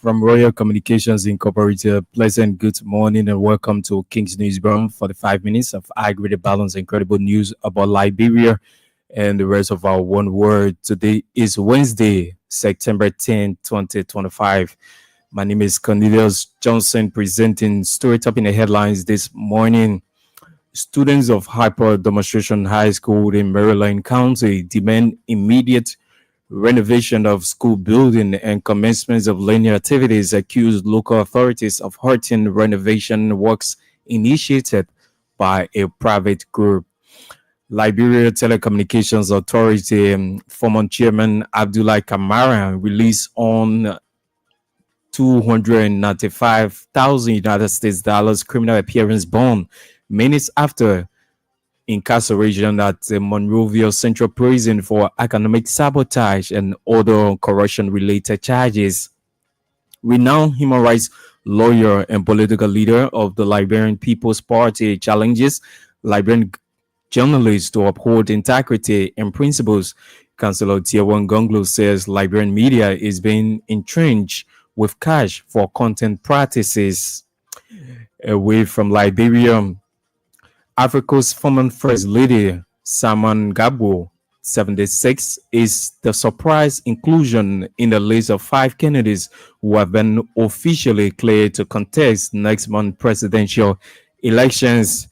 from Royal Communications Incorporated. Pleasant good morning and welcome to King's Newsroom for the 5 minutes of high-grade balance, incredible news about Liberia and the rest of our one word. Today is Wednesday, September 10th, 2025. My name is Cornelius Johnson presenting story top in the headlines this morning. Students of Hyper Demonstration High School in Maryland County demand immediate renovation of school building and commencement of learning activities, accused local authorities of halting renovation works initiated by a private group. Liberia Telecommunications Authority former chairman Abdullah Kamara released on 295,000 United States dollars criminal appearance bond minutes after incarceration at the Monrovia Central Prison for economic sabotage and other corruption-related charges. Renowned human rights lawyer and political leader of the Liberian People's Party challenges Liberian journalists to uphold integrity and principles. Councillor Tiawan Gonglo says Liberian media is being entrenched with cash for content practices. Away from Liberia, Africa's former First Lady, Simon Gabo, 76, is the surprise inclusion in the list of 5 candidates who have been officially cleared to contest next month's presidential elections.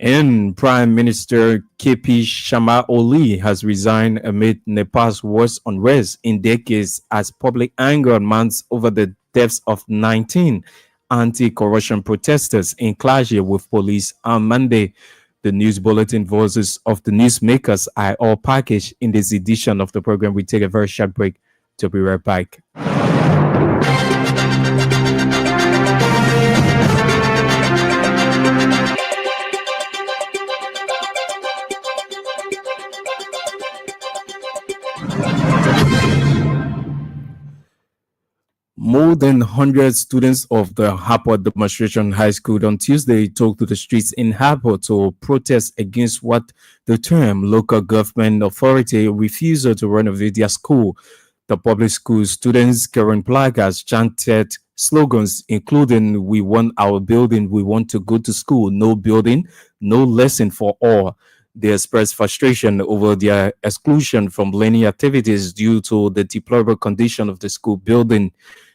And Prime Minister KP Sharma Oli has resigned amid Nepal's worst unrest in decades as public anger mounts over the deaths of 19 anti-corruption protesters in clash with police on Monday. The news bulletin voices of the newsmakers are all packaged in this edition of the program. We take a very short break to be right back. More than 100 students of the Harper Demonstration High School on Tuesday took to the streets in Harper to protest against what the term local government authority refusal to renovate their school. The public school students carrying placards chanted slogans including "We want our building, we want to go to school, no building, no lesson for all." They expressed frustration over their exclusion from learning activities due to the deplorable condition of the school building.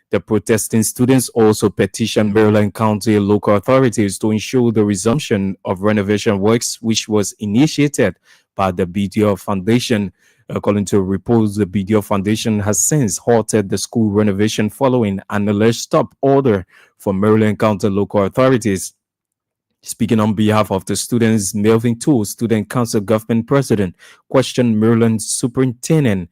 The protesting students also petitioned Maryland County local authorities to ensure the resumption of renovation works, which was initiated by the BDO Foundation. According to reports, the BDO Foundation has since halted the school renovation following an alleged stop order from Maryland County local authorities. Speaking on behalf of the students, Melvin Toole, Student Council Government President, questioned Maryland Superintendent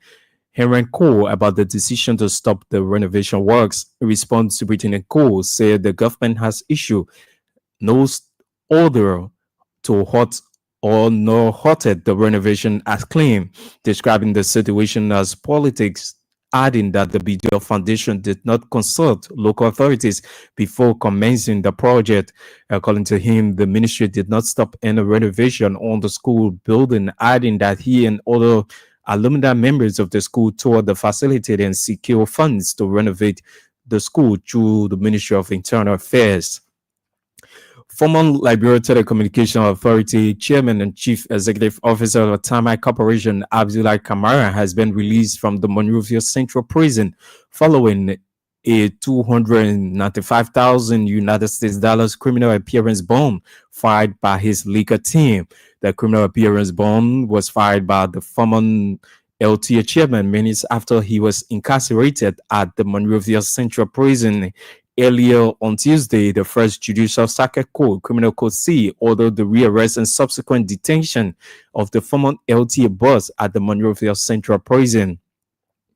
Henry Cole about the decision to stop the renovation works. In response, Superintendent Cole said the government has issued no order to halt or nor halted the renovation as claimed, describing the situation as politics, adding that the BDO Foundation did not consult local authorities before commencing the project. According to him, the ministry did not stop any renovation on the school building, adding that he and other alumni members of the school toured the facility and secure funds to renovate the school through the Ministry of Internal Affairs. Former Liberia Telecommunications Authority Chairman and Chief Executive Officer of Tamai Corporation, Abdullah Kamara, has been released from the Monrovia Central Prison following a 295,000 United States dollars criminal appearance bond filed by his legal team. The criminal appearance bond was filed by the former LTA chairman minutes after he was incarcerated at the Monrovia Central Prison. Earlier on Tuesday, the First Judicial Circuit Court, Criminal Code C, ordered the rearrest and subsequent detention of the former LTA boss at the Monrovia Central Prison.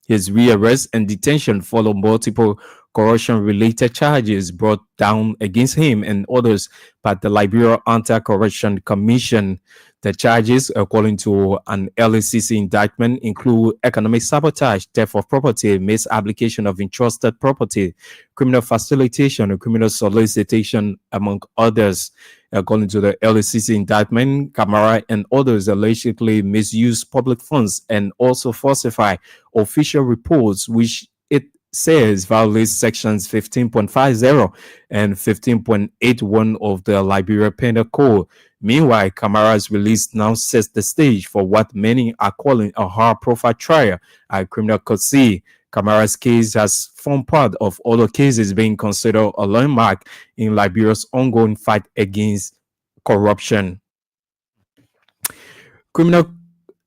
His rearrest and detention followed multiple corruption-related charges brought down against him and others by the Liberia Anti-Corruption Commission. The charges, according to an LACC indictment, include economic sabotage, theft of property, misapplication of entrusted property, criminal facilitation, and criminal solicitation, among others. According to the LACC indictment, Kamara and others allegedly misused public funds and also falsify official reports, which it says violates sections 15.50 and 15.81 of the Liberia Penal Code. Meanwhile, Kamara's release now sets the stage for what many are calling a high-profile trial at Criminal Court C. Kamara's case has formed part of other cases being considered a landmark in Liberia's ongoing fight against corruption. Criminal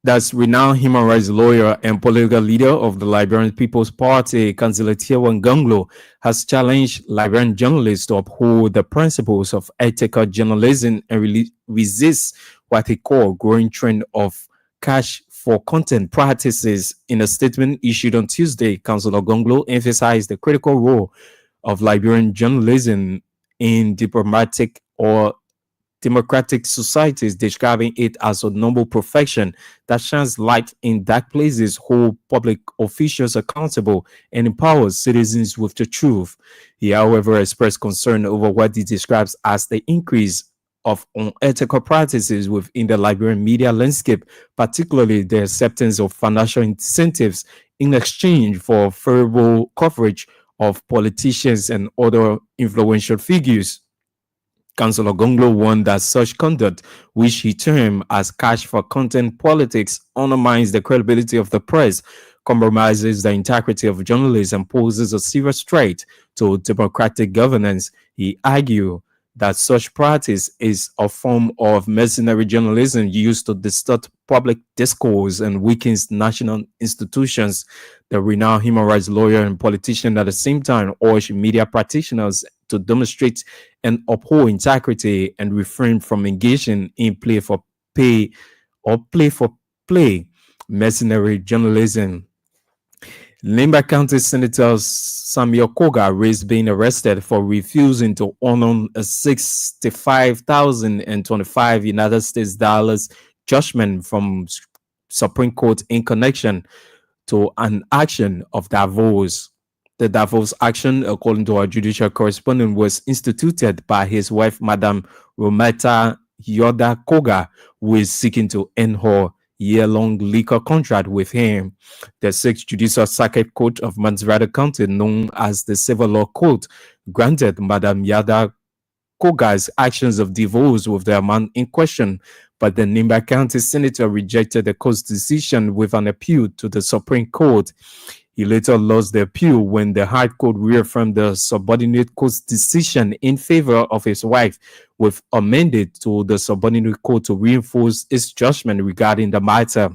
That's renowned human rights lawyer and political leader of the Liberian People's Party, Councillor Tiewan Ganglo, has challenged Liberian journalists to uphold the principles of ethical journalism and resist what he called growing trend of cash for content practices. In a statement issued on Tuesday, Councillor Ganglo emphasized the critical role of Liberian journalism in diplomatic or democratic societies, describing it as a noble profession that shines light in dark places, hold public officials accountable, and empowers citizens with the truth. He, however, expressed concern over what he describes as the increase of unethical practices within the Liberian media landscape, particularly the acceptance of financial incentives in exchange for favorable coverage of politicians and other influential figures. Councillor Gonglo warned that such conduct, which he termed as cash for content politics, undermines the credibility of the press, compromises the integrity of journalists, and poses a serious threat to democratic governance. He argued that such practice is a form of mercenary journalism used to distort public discourse and weakens national institutions. The renowned human rights lawyer and politician at the same time urged media practitioners to demonstrate and uphold integrity and refrain from engaging in play for pay or play for play mercenary journalism. Limba County Senator Samuel Koga risked being arrested for refusing to honor a 65,025 United States dollars judgment from Supreme Court in connection to an action of Davos. The Davos action, according to our judicial correspondent, was instituted by his wife, Madam Rometa Yoda Koga, who is seeking to end her year-long liquor contract with him. The 6th Judicial Circuit Court of Manzrada County, known as the Civil Law Court, granted Madam Yada Koga's actions of divorce with the amount in question, but the Nimba County Senator rejected the court's decision with an appeal to the Supreme Court. He later lost the appeal when the High Court reaffirmed the subordinate court's decision in favor of his wife, with a mandate to the subordinate court to reinforce its judgment regarding the matter.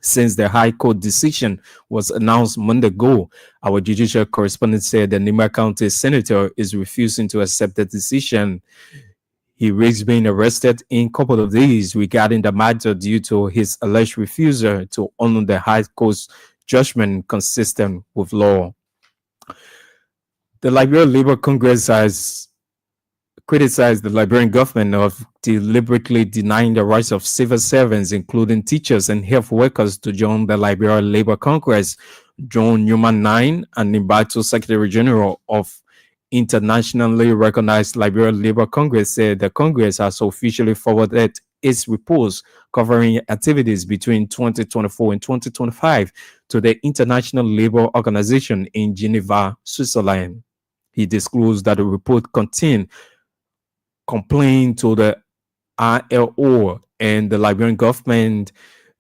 Since the High Court decision was announced Monday ago, our judicial correspondent said the Nimba County Senator is refusing to accept the decision. He risks being arrested in a couple of days regarding the matter due to his alleged refusal to honor the High Court's judgment consistent with law. The Liberian Labour Congress has criticized the Liberian government of deliberately denying the rights of civil servants, including teachers and health workers, to join the Liberian Labour Congress. John Newman Nine, an Nimbato Secretary General of internationally recognized Liberian Labour Congress, said the Congress has officially forwarded its reports covering activities between 2024 and 2025 to the International Labour Organization in Geneva, Switzerland. He disclosed that the report contained complaint to the ILO and the Liberian government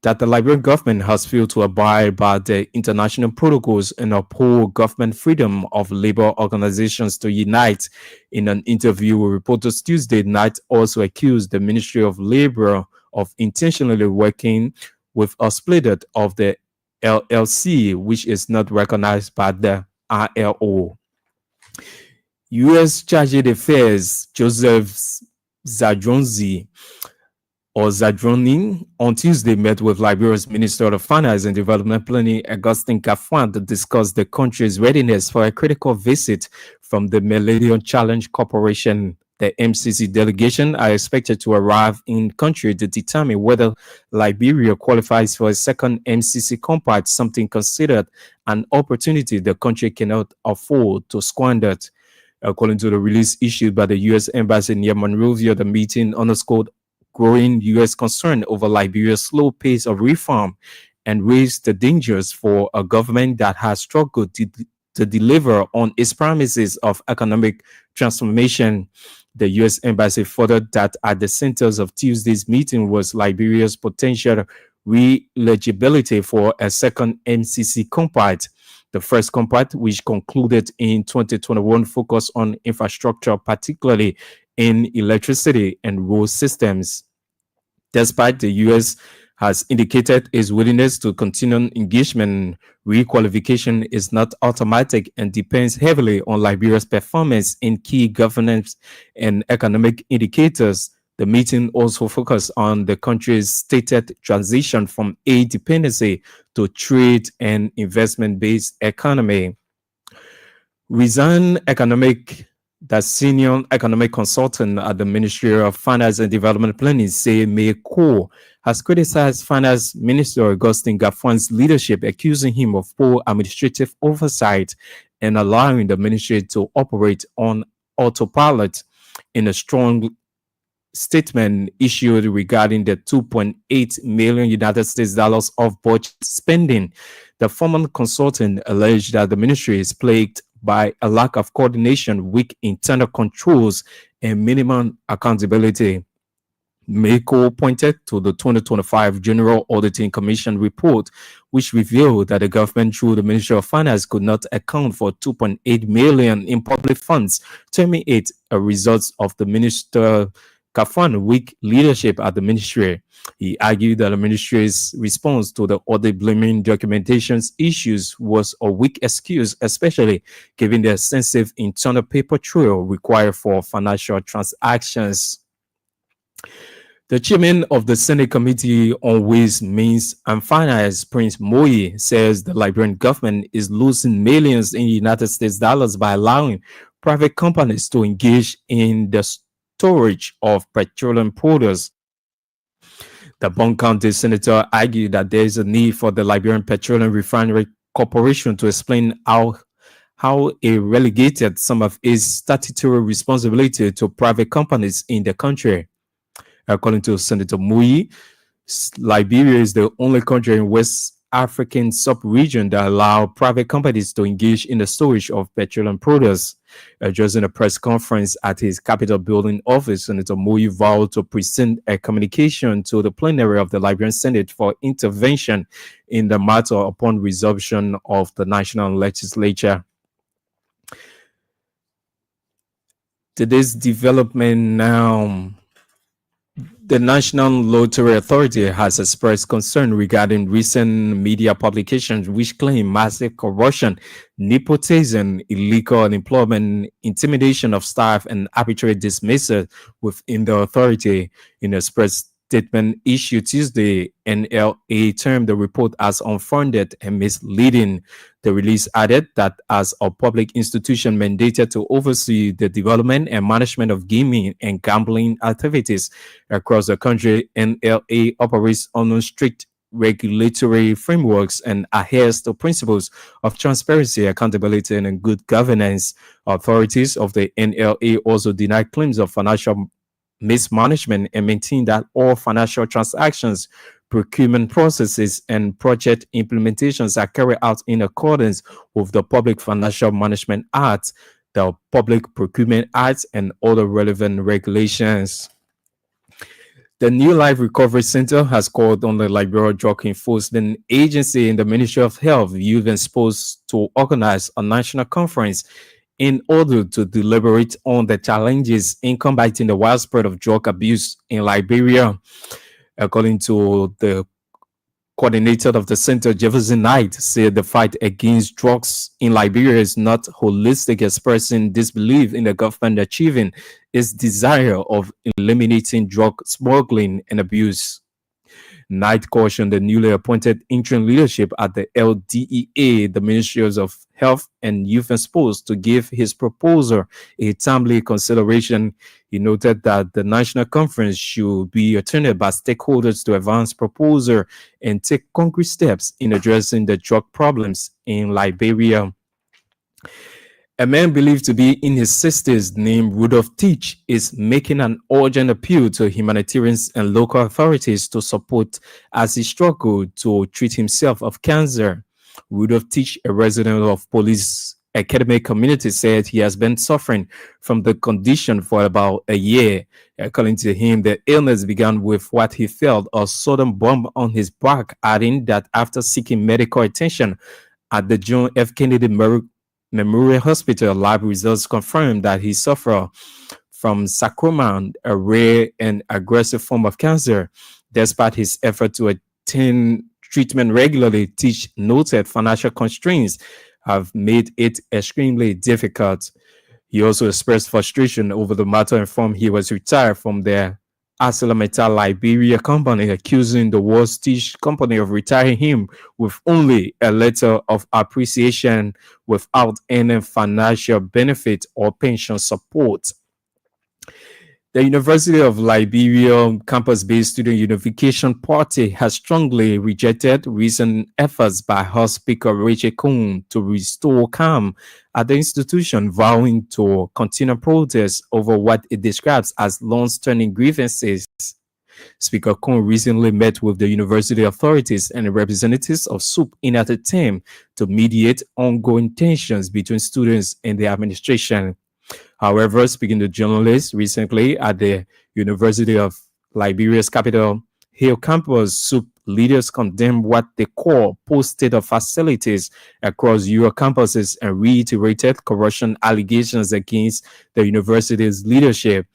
that the Liberian government has failed to abide by the international protocols and uphold government freedom of labor organizations to unite. In an interview with reporters Tuesday night, also accused the Ministry of Labor of intentionally working with a split of the LLC, which is not recognized by the ILO. U.S. Chargé d'Affaires Joseph Zadronzi Zadroni on Tuesday met with Liberia's Minister of Finance and Development Planning, Augustine Kafwan, to discuss the country's readiness for a critical visit from the Millennium Challenge Corporation. The MCC delegation are expected to arrive in country to determine whether Liberia qualifies for a second MCC compact, something considered an opportunity the country cannot afford to squander. According to the release issued by the U.S. Embassy near Monrovia, the meeting underscored growing U.S. concern over Liberia's slow pace of reform and raised the dangers for a government that has struggled to deliver on its promises of economic transformation. The U.S. Embassy furthered that at the centers of Tuesday's meeting was Liberia's potential re-eligibility for a second MCC compact. The first compact, which concluded in 2021, focused on infrastructure, particularly in electricity and road systems. Despite the U.S. has indicated its willingness to continue engagement, requalification is not automatic and depends heavily on Liberia's performance in key governance and economic indicators. The meeting also focused on the country's stated transition from aid dependency to trade and investment-based economy. Resign economic the senior economic consultant at the Ministry of Finance and Development Planning, say May Ko, has criticized Finance Minister Augustine Gafan's leadership, accusing him of poor administrative oversight and allowing the ministry to operate on autopilot. In a strong statement issued regarding the 2.8 million United States dollars of budget spending, the former consultant alleged that the ministry is plagued by a lack of coordination, weak internal controls, and minimum accountability. Mako pointed to the 2025 General Auditing Commission report, which revealed that the government, through the Ministry of Finance, could not account for 2.8 million in public funds, terming it a result of the Minister Gafan's weak leadership at the ministry. He argued that the ministry's response to the audit blaming documentations issues was a weak excuse, especially given the extensive internal paper trail required for financial transactions. The chairman of the Senate Committee on Ways, Means and Finance, Prince Moyi, says the Liberian government is losing millions in United States dollars by allowing private companies to engage in the storage of petroleum products. The Bond County senator argued that there is a need for the Liberian Petroleum Refinery Corporation to explain how it relegated some of its statutory responsibility to private companies in the country. According to Senator Muyi, Liberia is the only country in West African sub-region that allow private companies to engage in the storage of petroleum products. Addressing a press conference at his Capitol building office, Senator Muyi vowed to present a communication to the plenary of the Liberian Senate for intervention in the matter upon resumption of the national legislature. Today's development now. The National Lottery Authority has expressed concern regarding recent media publications which claim massive corruption, nepotism, illegal unemployment, intimidation of staff, and arbitrary dismissal within the authority. In a press statement issued Tuesday, NLA termed the report as unfounded and misleading. The release added that as a public institution mandated to oversee the development and management of gaming and gambling activities across the country, NLA operates under strict regulatory frameworks and adheres to principles of transparency, accountability, and good governance. Authorities of the NLA also deny claims of financial mismanagement and maintain that all financial transactions, procurement processes, and project implementations are carried out in accordance with the Public Financial Management Act, the Public Procurement Act, and other relevant regulations. The New Life Recovery Center has called on the Liberia Drug Enforcement Agency and the Ministry of Health, Youth and Sports to organize a national conference in order to deliberate on the challenges in combating the widespread of drug abuse in Liberia. According to the coordinator of the center, Jefferson Knight, said the fight against drugs in Liberia is not holistic, expressing disbelief in the government achieving its desire of eliminating drug smuggling and abuse. Knight cautioned the newly appointed interim leadership at the LDEA, the Ministries of Health and Youth and Sports, to give his proposal a timely consideration. He noted that the national conference should be attended by stakeholders to advance proposal and take concrete steps in addressing the drug problems in Liberia. A man believed to be in his 60s named Rudolph Teach is making an urgent appeal to humanitarians and local authorities to support as he struggled to treat himself of cancer. Rudolph Teach, a resident of Police academic community said he has been suffering from the condition for about a year. According to him, the illness began with what he felt a sudden bump on his back, adding that after seeking medical attention at the John F. Kennedy Memorial Hospital, lab results confirmed that he suffered from sarcoma, a rare and aggressive form of cancer. Despite his effort to attend treatment regularly, Teach noted financial constraints have made it extremely difficult. He also expressed frustration over the matter and informed he was retired from the ArcelorMittal Liberia company, accusing the world's Teach company of retiring him with only a letter of appreciation without any financial benefit or pension support. The University of Liberia campus-based Student Unification Party has strongly rejected recent efforts by House Speaker Rachel Coon to restore calm at the institution, vowing to continue protests over what it describes as long-standing grievances. Speaker Coon recently met with the university authorities and representatives of SUP in an attempt to mediate ongoing tensions between students and the administration. However, speaking to journalists recently at the University of Liberia's capital Hill campus, SUP leaders condemned what they call post-state of facilities across your campuses and reiterated corruption allegations against the university's leadership.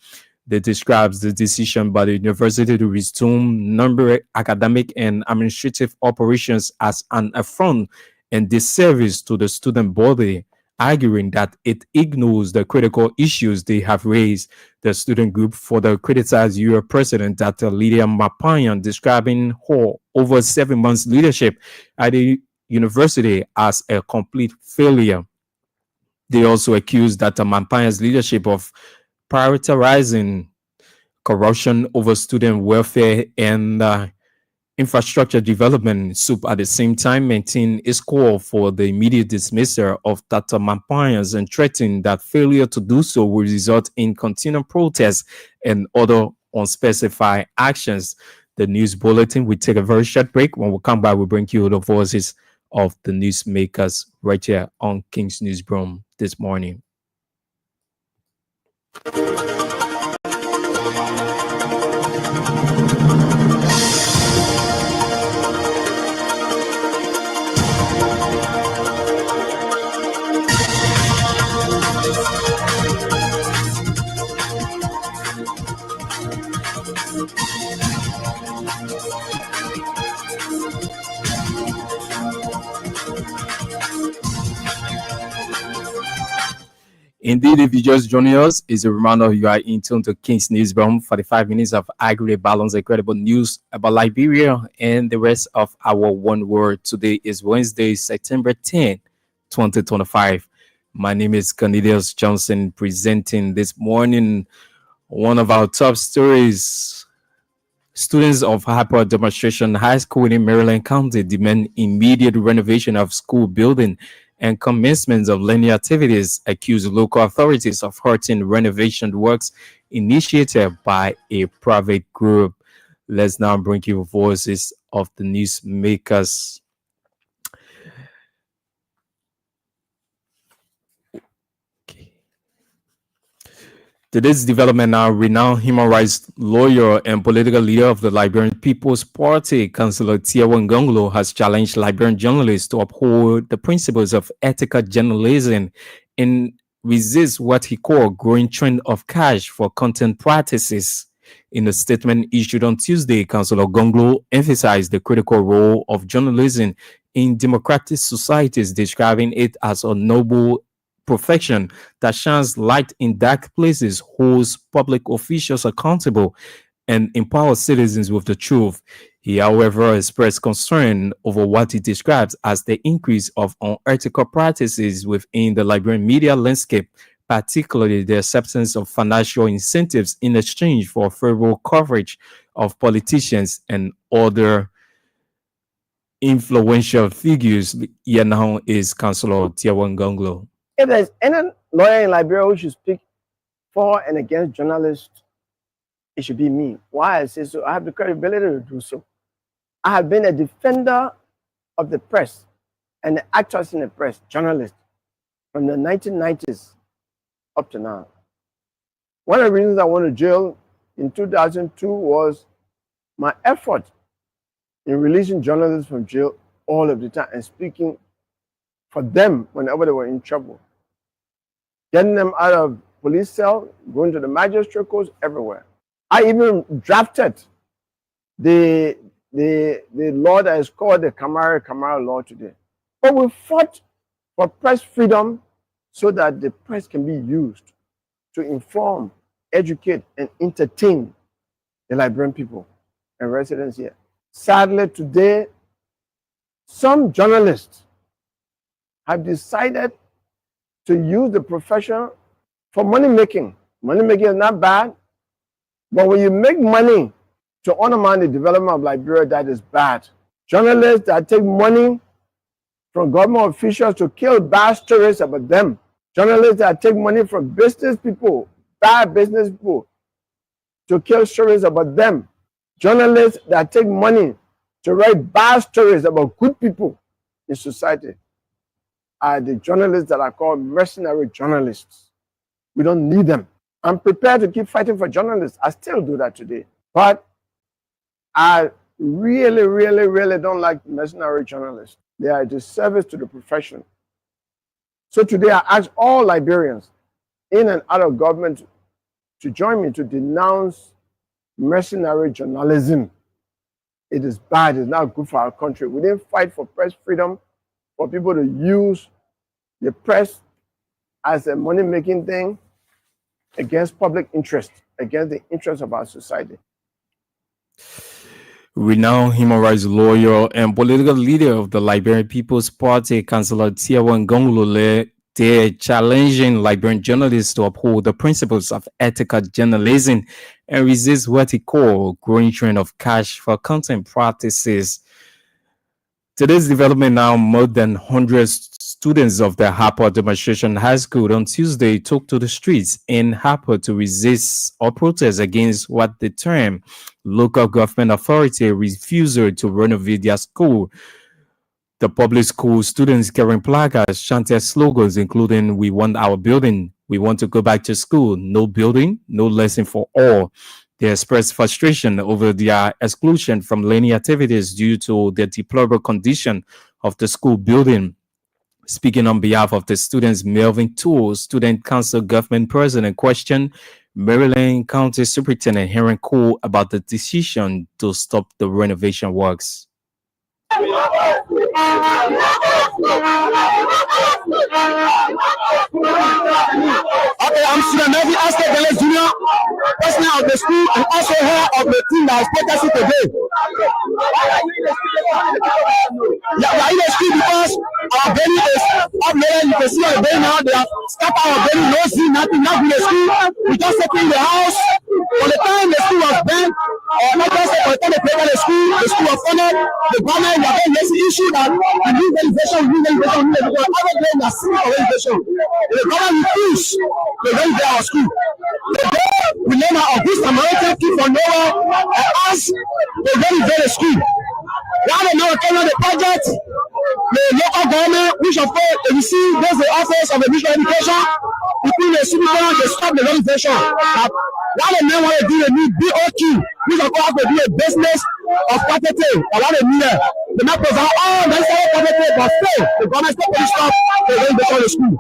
That describes the decision by the university to resume number academic and administrative operations as an affront and disservice to the student body, arguing that it ignores the critical issues they have raised. The student group further criticized your president, Dr. Lydia Mapayan, describing her over 7 months leadership at the university as a complete failure. They also accused Dr. Mapayan's leadership of prioritizing corruption over student welfare and infrastructure development. SUP at the same time maintained its call for the immediate dismissal of Dr. Mampayans and threatened that failure to do so will result in continued protests and other unspecified actions. The news bulletin will take a very short break. When we come back, we'll bring you the voices of the newsmakers right here on King's Newsroom this morning. Indeed, if you just joining us, it's a reminder you are in tune to King's Newsroom. 45 minutes of aggregate balance, incredible news about Liberia and the rest of our one word. Today is Wednesday, September 10th, 2025. My name is Cornelius Johnson, presenting this morning one of our top stories. Students of Harper Demonstration High School in Maryland County demand immediate renovation of school building and commencement of learning activities, accuse local authorities of hurting renovation works initiated by a private group. Let's now bring you voices of the newsmakers. Today's development now, renowned human rights lawyer and political leader of the Liberian People's Party, Councillor Tiawan Gonglo, has challenged Liberian journalists to uphold the principles of ethical journalism and resist what he called growing trend of cash for content practices. In a statement issued on Tuesday, Councillor Gonglo emphasized the critical role of journalism in democratic societies, describing it as a noble profession that shines light in dark places, holds public officials accountable, and empowers citizens with the truth. He, however, expressed concern over what he describes as the increase of unethical practices within the Liberian media landscape, particularly the acceptance of financial incentives in exchange for favorable coverage of politicians and other influential figures. Here now is Councillor Tiawan Gonglo. If there's any lawyer in Liberia who should speak for and against journalists, it should be me. Why I say so? I have the credibility to do so. I have been a defender of the press and the actors in the press, journalists. from the 1990s up to now. One of the reasons I went to jail in 2002 was my effort in releasing journalists from jail all of the time and speaking for them whenever they were in trouble. Getting them out of police cell, going to the magistrate courts, everywhere. I even drafted the law that is called the Kamara law today. But we fought for press freedom so that the press can be used to inform, educate, and entertain the Liberian people and residents here. Sadly, today, some journalists have decided to use the profession for money making. Money making is not bad, but when you make money to undermine the development of Liberia, that is bad. Journalists that take money from government officials to kill bad stories about them. Journalists that take money from business people, bad business people, to kill stories about them. Journalists that take money to write bad stories about good people in society are the journalists that are called mercenary journalists. We don't need them. I'm prepared to keep fighting for journalists. I still do that today. But I really don't like mercenary journalists. They are a disservice to the profession. So today I ask all Liberians in and out of government to join me to denounce mercenary journalism. It is bad. It's not good for our country. We didn't fight for press freedom, for people to use the press as a money-making thing against public interest, against the interest of our society. Renowned human rights lawyer and political leader of the Liberian People's Party, Councillor Tiawan Gongolole, they're challenging Liberian journalists to uphold the principles of ethical journalism and resist what he called growing trend of cash for content practices. Today's development now, more than 100 students of the Harper Demonstration High School on Tuesday took to the streets in Harper to resist or protest against what they term local government authority refusal to renovate their school. The public school students carrying placards chanted slogans including "We want our building," "We want to go back to school," "No building, no lesson for all." They expressed frustration over their exclusion from learning activities due to the deplorable condition of the school building. Speaking on behalf of the students, Melvin Toole, Student Council Government President, questioned Maryland County Superintendent Henry Cole about the decision to stop the renovation works. Okay, I'm Student Melvin Astor Junior, president of the school and also head of the team that is protesting today. Yeah, we are in the school because our building is up there. You can see our building now. They have scattered our building, no see, nothing, not in the school. We just taking the house. For the time the school was banned, not just for the time they played the school was funded. The government, we are going to issue that we need renovation, because other than that, city for renovation. The government refuse to renovate our school. Today, we learn our Augusta American kid from nowhere and ask to renovate the school. While they now carry on the project, the local government, which of course they receive those the office of the Ministry of Education, between the city government, they stop the renovation. While the men want to do a new BOQ, which of course have to do a business of property, or what they need, they not provide all necessary property, but still, the government still going to stop the renovation of the school.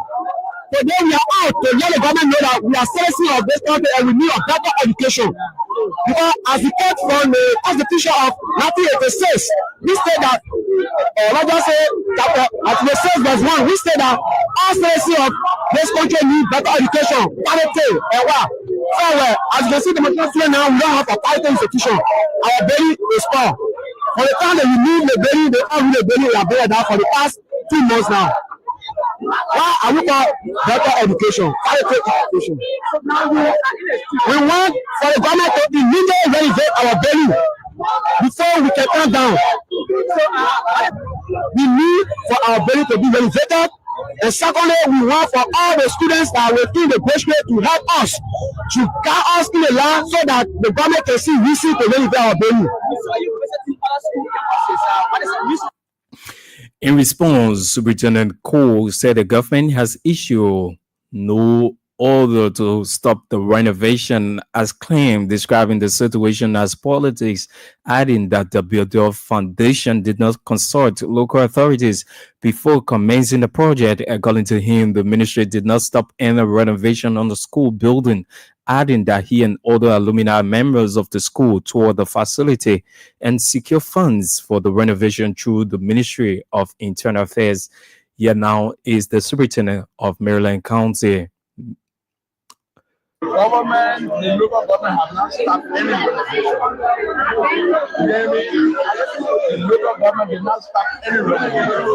Today we are out to let the government know that we are citizens of this country and we need a better education. Because as we get from the Constitution of 1986, we say that, let's just say, chapter 6 verse 1, we say that all citizens of this country need better education, quality, and what? So, as you can see, the material now, we don't have a quality institution. Our belly is poor. For the time that we need the belly, they all need the belly, we are better than for the past 2 months now. Why are we for better education, quality education? We want for the government to immediately renovate our belly before we can come down. We need for our belly to be renovated. And secondly, we want for all the students that are within the graduate to help us to guide us in the land so that the government can see reason to renovate our belly. In response, Superintendent Cole said the government has issued no order to stop the renovation as claimed, describing the situation as politics, adding that the Builder Foundation did not consult local authorities before commencing the project. According to him, the ministry did not stop any renovation on the school building, adding that he and other alumni members of the school toured the facility and secure funds for the renovation through the Ministry of Internal Affairs. Here now is the superintendent of Maryland County. Government, the local government have not stopped any renovation. You hear me? The local government did not stop any renovation.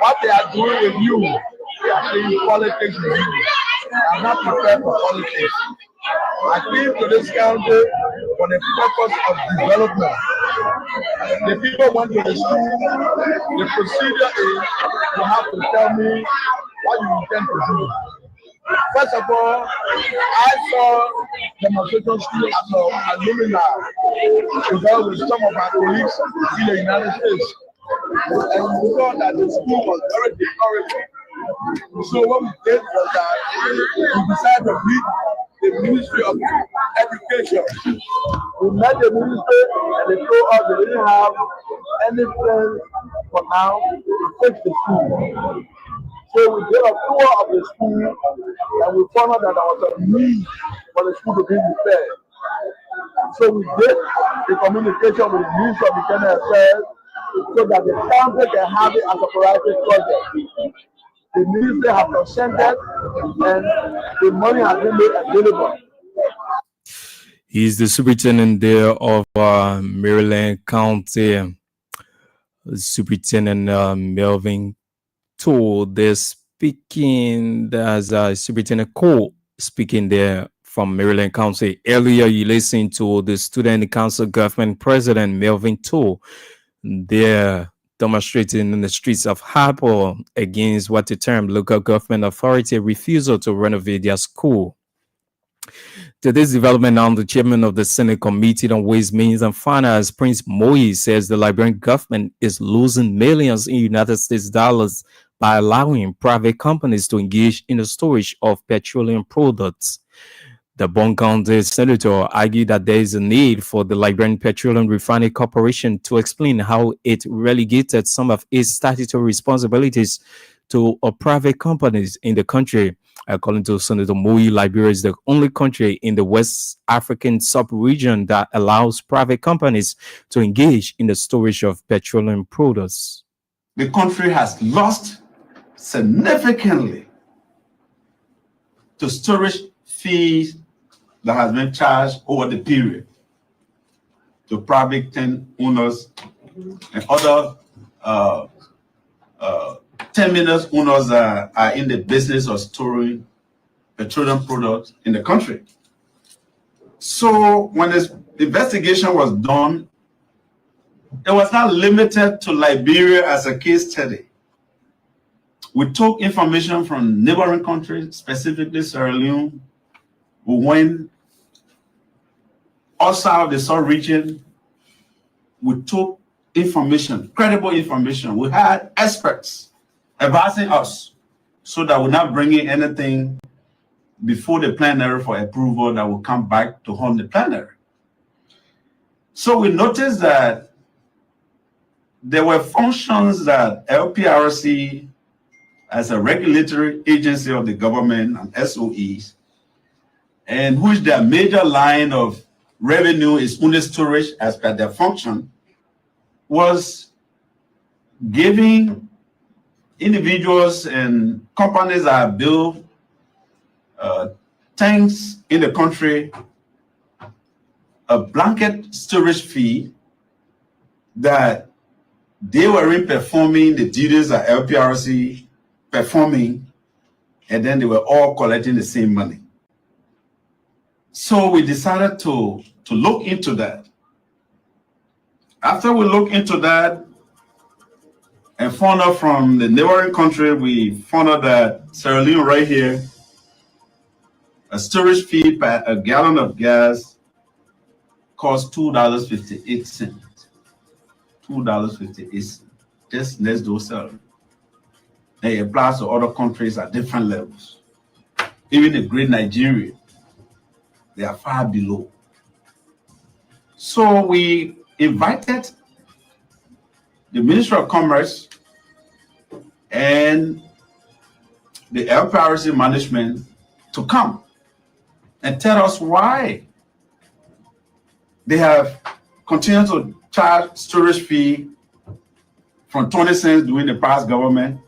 What they are doing with you, they are playing politics with you. They are not prepared for politics. I came to this county for the purpose of development. The people went to the school. The procedure is you have to tell me what you intend to do. First of all, I saw demonstration school as an alumni because with some of my colleagues in the United States. And we saw that the school was very discouraging. So what we did was that we decided to meet the Ministry of Education. We met the ministry and they told us they didn't have any plans for now to fix the school. So we did a tour of the school and we found out that there was a need for the school to be repaired. So we did the communication with the Ministry of Internal Affairs so that the county can have it as a priority project. The ministry has consented and the money has been made available. He's the superintendent there of Maryland County, Superintendent Melvin Tool. They're speaking as Superintendent Cole speaking there from Maryland County. Earlier, you listened to the Student Council Government President Melvin Tool. They're demonstrating in the streets of Harper against what the term local government authority refusal to renovate their school. Today's development now, the chairman of the Senate Committee on Ways, Means and Finance, Prince Moyi, says the Liberian government is losing millions in United States dollars by allowing private companies to engage in the storage of petroleum products. The Bond County senator argued that there is a need for the Liberian Petroleum Refining Corporation to explain how it relegated some of its statutory responsibilities to private companies in the country. According to Senator Moyi, Liberia is the only country in the West African sub-region that allows private companies to engage in the storage of petroleum products. The country has lost significantly to storage fees that has been charged over the period to private owners and other terminals owners that are in the business of storing petroleum products in the country. So when this investigation was done, it was not limited to Liberia as a case study. We took information from neighboring countries, specifically Sierra Leone. We went outside the South region. We took information, credible information. We had experts advising us so that we're not bringing anything before the plenary for approval that will come back to haunt the plenary. So we noticed that there were functions that LPRC, as a regulatory agency of the government and SOEs, and which their major line of revenue is only storage as per their function, was giving individuals and companies that build tanks in the country a blanket storage fee that they weren't performing the duties that LPRC performing, and then they were all collecting the same money. So we decided to look into that. After we looked into that and found out from the neighboring country, we found out that Sierra Leone right here, a storage fee per a gallon of gas costs $2.58. $2.58. just next door self. And it applies to other countries at different levels. Even the great Nigeria, they are far below. So we invited the Ministry of Commerce and the LPRC management to come and tell us why they have continued to charge storage fee from 20 cents during the past government,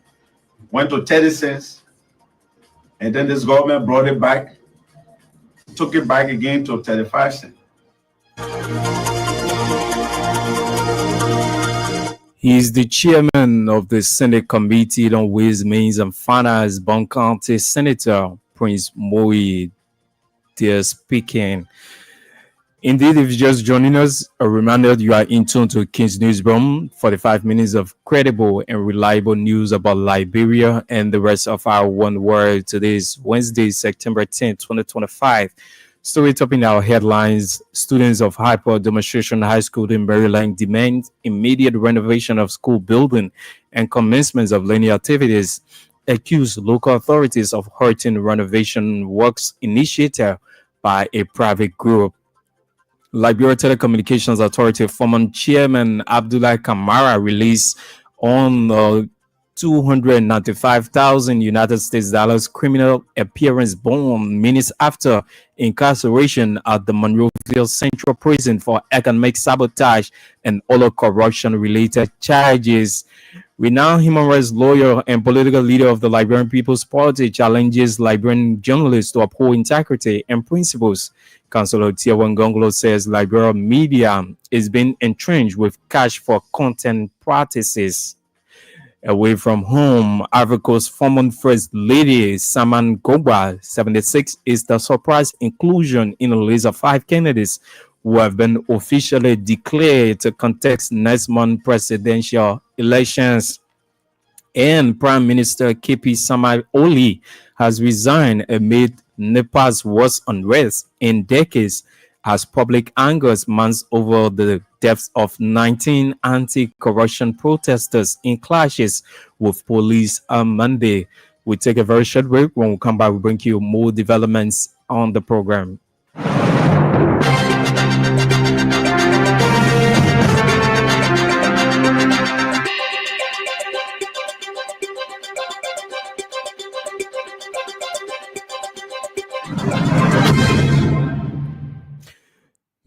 went to 30 cents, and then this government brought it back, took it back again to 35 cents. He is the chairman of the Senate Committee on Ways, Means and Finance, Bon County Senator Prince Moe, there speaking. Indeed, if you're just joining us, a reminder you are in tune to King's Newsroom, 45 minutes of credible and reliable news about Liberia and the rest of our one world. Today is Wednesday, September 10, 2025. Story topping our headlines: students of Hyper Demonstration High School in Maryland demand immediate renovation of school building and commencement of learning activities, accuse local authorities of hurting renovation works initiated by a private group. Liberia Telecommunications Authority former chairman Abdullah Kamara released on 295,000 United States dollars criminal appearance bond minutes after incarceration at the Monroeville Central Prison for economic sabotage and other corruption-related charges. Renowned human rights lawyer and political leader of the Liberian People's Party challenges Liberian journalists to uphold integrity and principles. Councillor Tiawan Gonglo says Liberian media is being entrenched with cash for content practices. Away from home, Ivory Coast former First Lady Saman Gogba, 76, is the surprise inclusion in a list of 5 candidates who have been officially declared to contest next month's presidential elections. And Prime Minister KP Samai Oli has resigned amid Nepal's worst unrest in decades as public anger mounts over the deaths of 19 anti-corruption protesters in clashes with police on Monday. We take a very short break. When we come back, we bring you more developments on the program.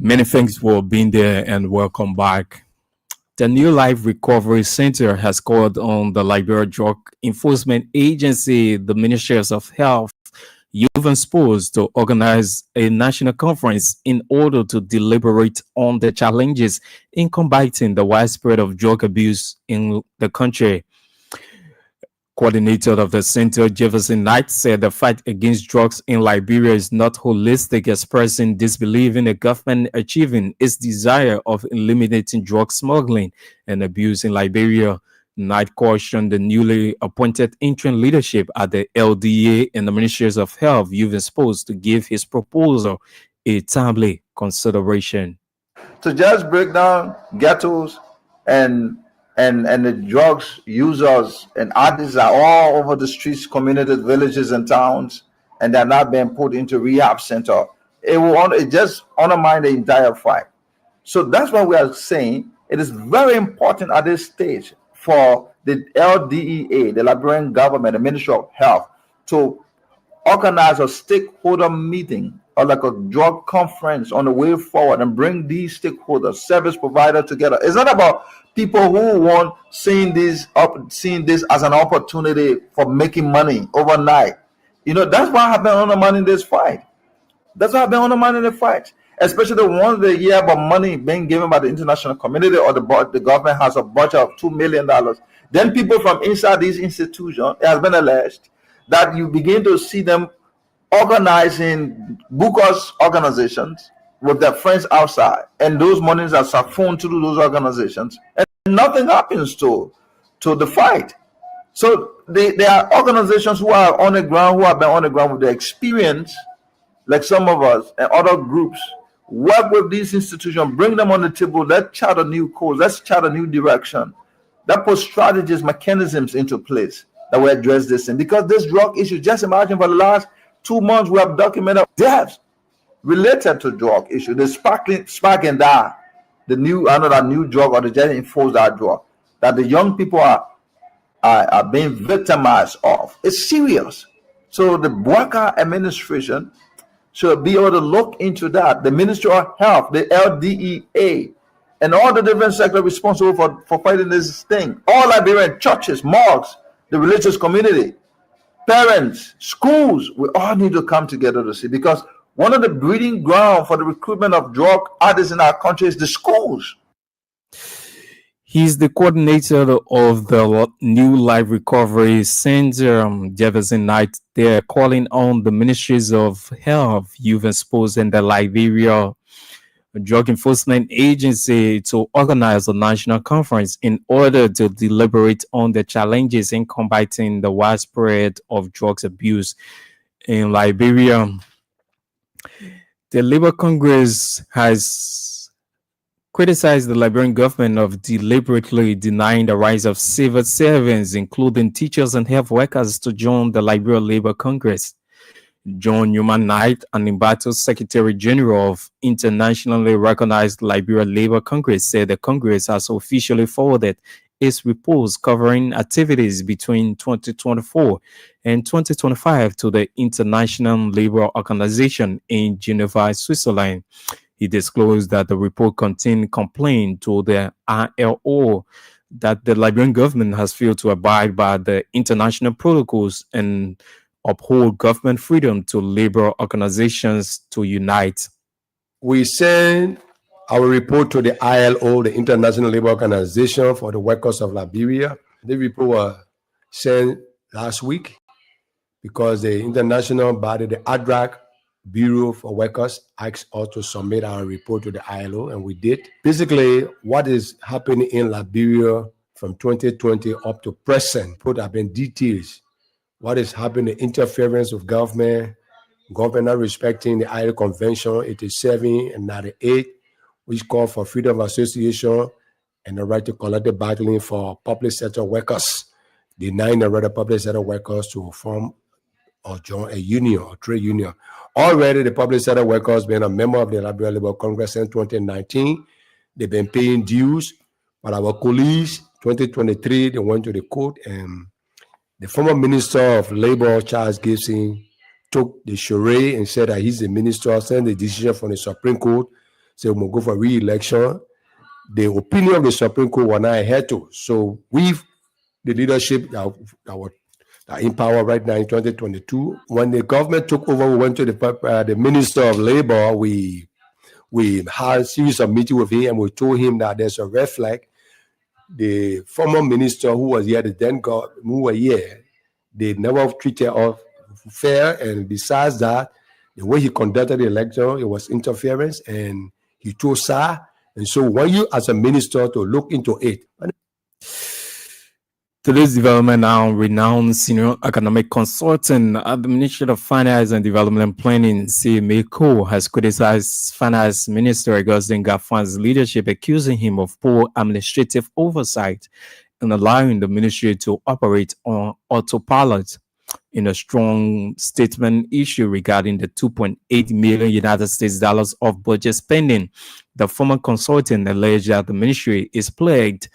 Many thanks for being there and welcome back. The New Life Recovery Center has called on the Liberia Drug Enforcement Agency, the Ministries of Health, Youth and Sports to organize a national conference in order to deliberate on the challenges in combating the widespread of drug abuse in the country. Coordinator of the center, Jefferson Knight, said the fight against drugs in Liberia is not holistic, expressing disbelief in the government achieving its desire of eliminating drug smuggling and abuse in Liberia. Knight cautioned the newly appointed interim leadership at the LDA and the Ministries of Health, Youth and Sports to give his proposal a timely consideration. To just break down ghettos and the drugs users and addicts are all over the streets, communities, villages, and towns, and they're not being put into rehab center. It just undermine the entire fight. So that's why we are saying it is very important at this stage for the LDEA, the Liberian government, the Ministry of Health, to organize a stakeholder meeting or like a drug conference on the way forward and bring these stakeholders, service providers together. It's not about people who want seeing this as an opportunity for making money overnight. That's why I've been undermining this fight. That's why I've been undermining the fight. Especially the ones that hear about money being given by the international community or the government has a budget of $2 million. Then people from inside these institutions, it has been alleged that you begin to see them organizing bookers organizations with their friends outside, and those monies are siphoned to those organizations, and nothing happens to the fight. So there are organizations who are on the ground, who have been on the ground with the experience, like some of us and other groups, work with these institutions, bring them on the table, let's chart a new course, let's chart a new direction. that put strategies, mechanisms into place that will address this thing. Because this drug issue, just imagine for the last 2 months, we have documented deaths related to drug issue. The spark and die, the new, another new drug, or the just enforce that drug, that the young people are being victimized of. It's serious. So the Bwaka administration should be able to look into that. The Ministry of Health, the LDEA, and all the different sectors responsible for fighting this thing. All Liberian churches, mosques, the religious community, parents, schools, we all need to come together to see, because one of the breeding ground for the recruitment of drug addicts in our country is the schools. He's the coordinator of the New Life Recovery Center, Jefferson Knight. They're calling on the ministries of health, youth and sports, and the Liberia Drug Enforcement Agency to organize a national conference in order to deliberate on the challenges in combating the widespread of drugs abuse in Liberia. The Labour Congress has criticized the Liberian government of deliberately denying the rights of civil servants, including teachers and health workers, to join the Liberia Labour Congress. John Newman Knight, an embattled Secretary General of internationally recognized Liberia Labour Congress, said the Congress has officially forwarded its reports covering activities between 2024 and 2025 to the International Labour Organization in Geneva, Switzerland. He disclosed that the report contained complaint to the ILO that the Liberian government has failed to abide by the international protocols and uphold government freedom to labor organizations to unite. We send our report to the ILO, the International Labour Organization for the Workers of Liberia. The report was sent last week because the international body, the ADRAC Bureau for Workers, asked us to submit our report to the ILO, and we did. Basically, what is happening in Liberia from 2020 up to present, put up in details. What is happening, interference with government not respecting the ILO Convention 87 and 98, which call for freedom of association and the right to collective bargaining for public sector workers, denying the right of public sector workers to form or join a union or trade union. Already, the public sector workers, being a member of the Liberia Labour Congress in 2019, they've been paying dues, but our colleagues, 2023, they went to the court, and the former Minister of Labor, Charles Gibson, took the charade and said that he's the minister, sent the decision from the Supreme Court, said we'll go for re-election. The opinion of the Supreme Court was not adhered to. So we've, the leadership that are in power right now in 2022, when the government took over, we went to the Minister of Labor. We had a series of meetings with him, and we told him that there's a red flag. The former minister who was here, the then God who were here, they never treated us fair, and besides that, the way he conducted the election, it was interference, and he told SAR. And so, want you as a minister to look into it. Today's development now, renowned senior economic consultant at the Ministry of Finance and Development Planning, CMECO, has criticized Finance Minister Augustin Gafan's leadership, accusing him of poor administrative oversight and allowing the ministry to operate on autopilot. In a strong statement issued regarding the $2.8 million United States dollars of budget spending, the former consultant alleged that the ministry is plagued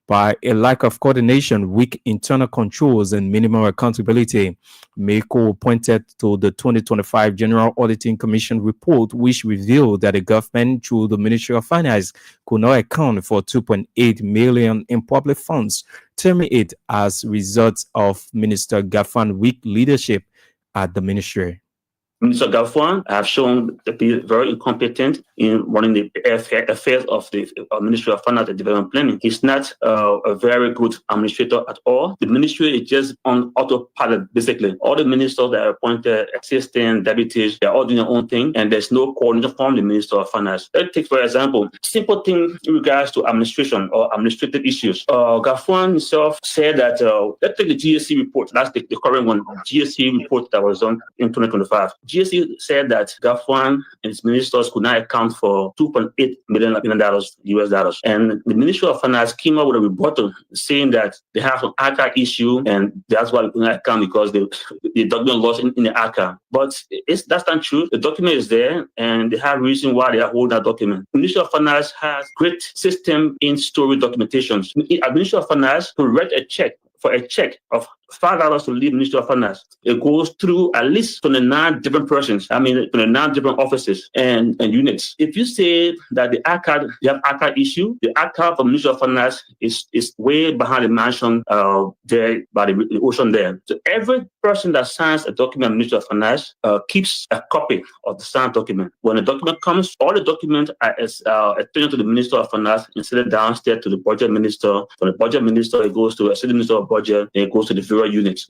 by a lack of coordination, weak internal controls, and minimal accountability. Mako pointed to the 2025 General Auditing Commission report, which revealed that the government, through the Ministry of Finance, could not account for $2.8 million in public funds, terming it as a result of Minister Gafan's weak leadership at the ministry. Minister Gafwan have shown to be very incompetent in running the affairs of the Ministry of Finance and Development Planning. He's not a very good administrator at all. The ministry is just on autopilot, basically. All the ministers that are appointed, assistant, deputies, they're all doing their own thing, and there's no coordination from the Minister of Finance. Let's take, for example, simple thing in regards to administration or administrative issues. Gafwan himself said that, let's take the GSC report. That's the current one, GSC report that was done in 2025. GSC said that Gafwan and his ministers could not account account for $2.8 million US dollars. And the Ministry of Finance came up with a rebuttal saying that they have some archive issue and that's why we account because the document lost in the archive. But that's not true. The document is there and they have reason why they are holding that document. The Ministry of Finance has great system in storage documentations. The Ministry of Finance to write a check of $5 to leave Ministry of Finance. It goes through at least 29 different persons. 29 different offices and units. If you say that the archive issue, the archive of Ministry of Finance is way behind the mansion there by the ocean there. So every person that signs a document of Ministry of Finance keeps a copy of the signed document. When the document comes, all the documents are returned to the Minister of Finance and sent downstairs to the budget minister. From the budget minister, it goes to a city minister of budget, and it goes to the various units.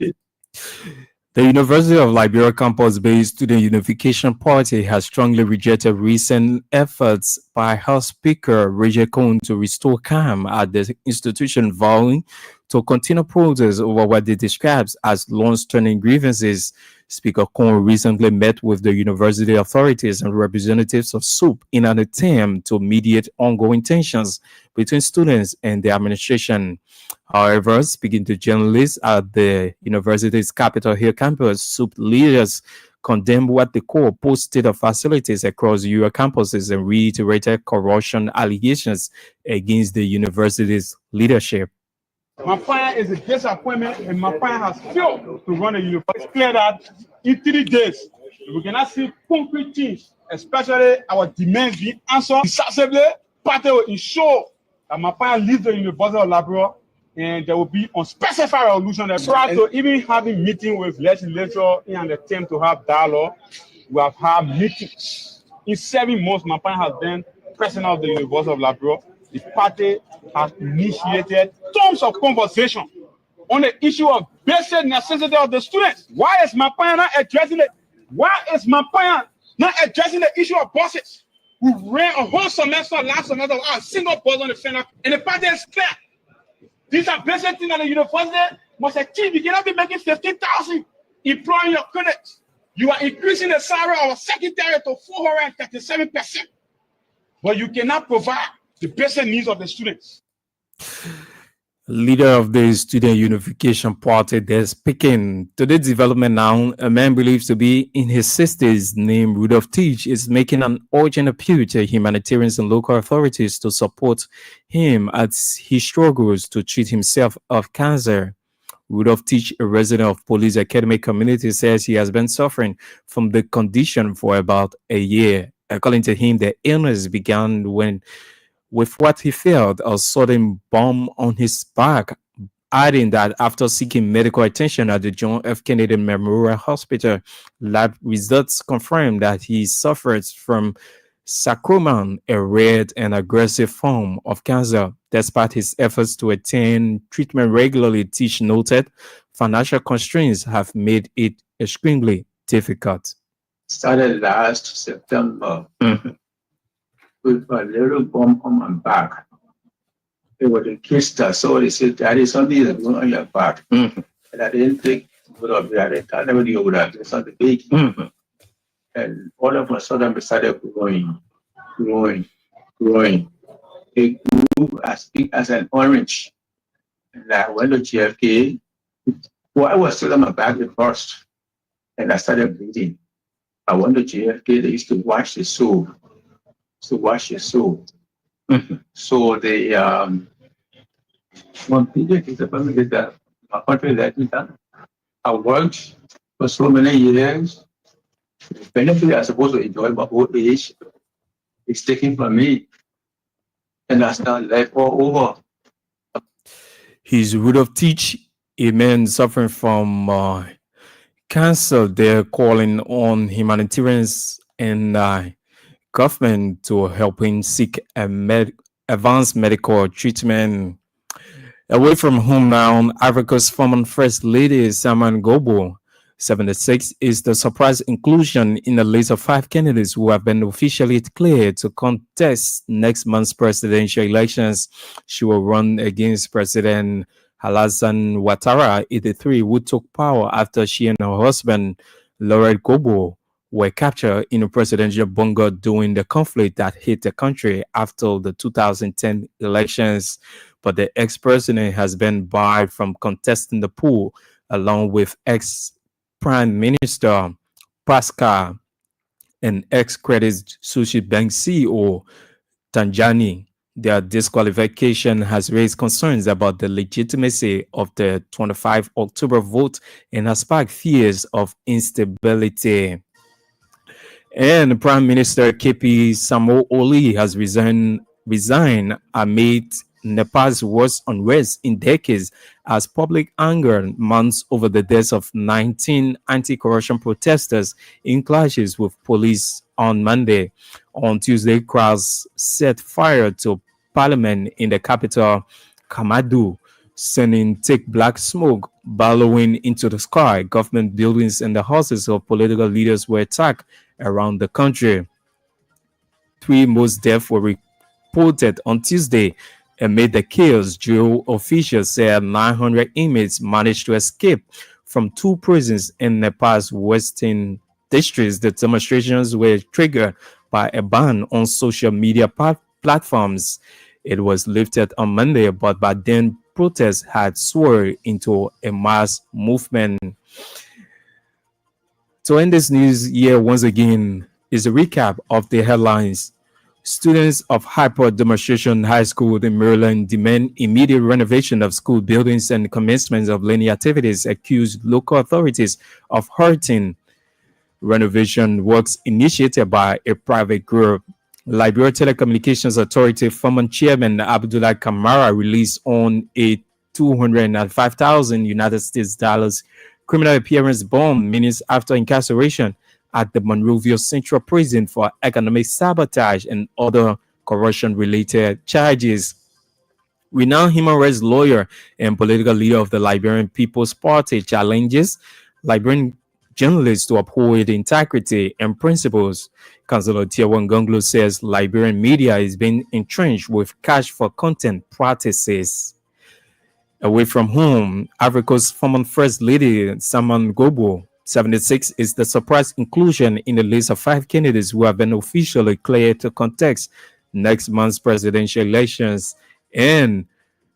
The University of Liberia campus-based Student Unification Party has strongly rejected recent efforts by House Speaker Roger Cohn to restore calm at the institution, vowing to continue protests over what they describe as long-standing grievances. Speaker Cohn recently met with the university authorities and representatives of SUP in an attempt to mediate ongoing tensions between students and the administration. However, speaking to journalists at the university's Capitol Hill campus, SUP leaders condemned what they call post-state of facilities across UR campuses and reiterated corruption allegations against the university's leadership. Mapaya is a disappointment, and Mapaya has failed to run a university. It's clear that in 3 days, we cannot see concrete things, especially our demands being answered decisively. Party will ensure that Mapaya leaves the University of Liberia, and there will be unspecified resolution. Prior to even having meeting with legislature in an attempt to have dialogue, we have had meetings. In 7 months, Mapaya has been president of the University of Liberia. The party has initiated tons of conversation on the issue of basic necessity of the students. Why is Mapaya not addressing it? Why is Mapaya not addressing the issue of buses? We ran a whole semester last semester without a single bus on the center, and the party is clear. These are basic things that the university must achieve. You cannot be making 15,000 employing your credits. You are increasing the salary of a secretary to 437%, but you cannot provide the basic needs of the students. Leader of the Student Unification Party, they're speaking to the development now. A man believed to be in his 60s named Rudolph Teach is making an urgent appeal to humanitarians and local authorities to support him as he struggles to treat himself of cancer. Rudolph Teach, a resident of Police Academy community, says he has been suffering from the condition for about a year. According to him, the illness began with what he felt a sudden bump on his back, adding that after seeking medical attention at the John F. Kennedy Memorial Hospital, lab results confirmed that he suffers from sarcoma, a rare and aggressive form of cancer. Despite his efforts to attend treatment regularly, Teach noted financial constraints have made it extremely difficult. Started last September. With a little bump on my back. It was a kister, so they said, "Daddy, something is going on your back." And I didn't think good of that. I never knew what that. It's not the big. And all of a sudden, we started growing. It grew as big as an orange. And I went to GFK. Well, I was still on my back at first, and I started bleeding. I went to GFK. They used to wash the soul. To wash your soul. So they one period is that my country let me down. I worked for so many years. The benefit I supposed to enjoy my old age is taken from me. And that's not life all over. He's Rudolph Teach, a man suffering from cancer. They're calling on humanitarians and government to help him seek advanced medical treatment. Away from home now, Africa's former First Lady Saman Gobo, 76, is the surprise inclusion in the list of 5 candidates who have been officially declared to contest next month's presidential elections. She will run against President Alassane Ouattara, 83, who took power after she and her husband, Laurent Gbagbo, were captured in a presidential bunker during the conflict that hit the country after the 2010 elections. But the ex-president has been barred from contesting the poll, along with ex-prime minister Pascal and ex-Credit Suisse Bank CEO Tanjani. Their disqualification has raised concerns about the legitimacy of the 25 October vote and has sparked fears of instability. And Prime Minister KP Samoei has resigned amid Nepal's worst unrest in decades as public anger mounts over the deaths of 19 anti-corruption protesters in clashes with police on Monday. On Tuesday, crowds set fire to parliament in the capital, Kamadu, sending thick black smoke billowing into the sky. Government buildings and the houses of political leaders were attacked around the country. 3 most deaths were reported on Tuesday. Amid the chaos, jail officials said 900 inmates managed to escape from 2 prisons in Nepal's western districts. The demonstrations were triggered by a ban on social media platforms. It was lifted on Monday, but by then protests had swirled into a mass movement. To end this news year once again is a recap of the headlines. Students of Hyper Demonstration High School in Maryland demand immediate renovation of school buildings and commencement of learning activities, accuse local authorities of hurting renovation works initiated by a private group. Liberia Telecommunications Authority former chairman Abdullah Kamara released on a $205,000 United States dollars criminal appearance bond minutes after incarceration at the Monrovia Central Prison for economic sabotage and other corruption-related charges. Renowned human rights lawyer and political leader of the Liberian People's Party challenges Liberian journalists to uphold integrity and principles. Councillor Tiawan Gonglo says Liberian media is being entrenched with cash for content practices. Away from home, Africa's former First Lady, Saman Gobo, 76, is the surprise inclusion in the list of 5 candidates who have been officially cleared to contest next month's presidential elections. And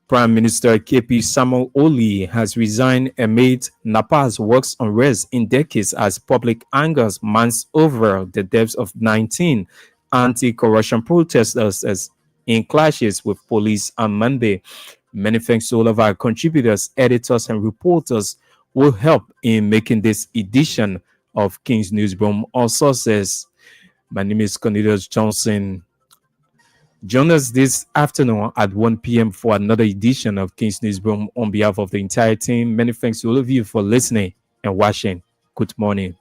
Prime Minister KP Samoei has resigned amid Nepal's worst unrest in decades as public anger mounts over the deaths of 19 anti-corruption protesters in clashes with police on Monday. Many thanks to all of our contributors, editors, and reporters will help in making this edition of King's Newsroom All Sources. My name is Cornelius Johnson. Join us this afternoon at 1 p.m. for another edition of King's Newsroom on behalf of the entire team. Many thanks to all of you for listening and watching. Good morning.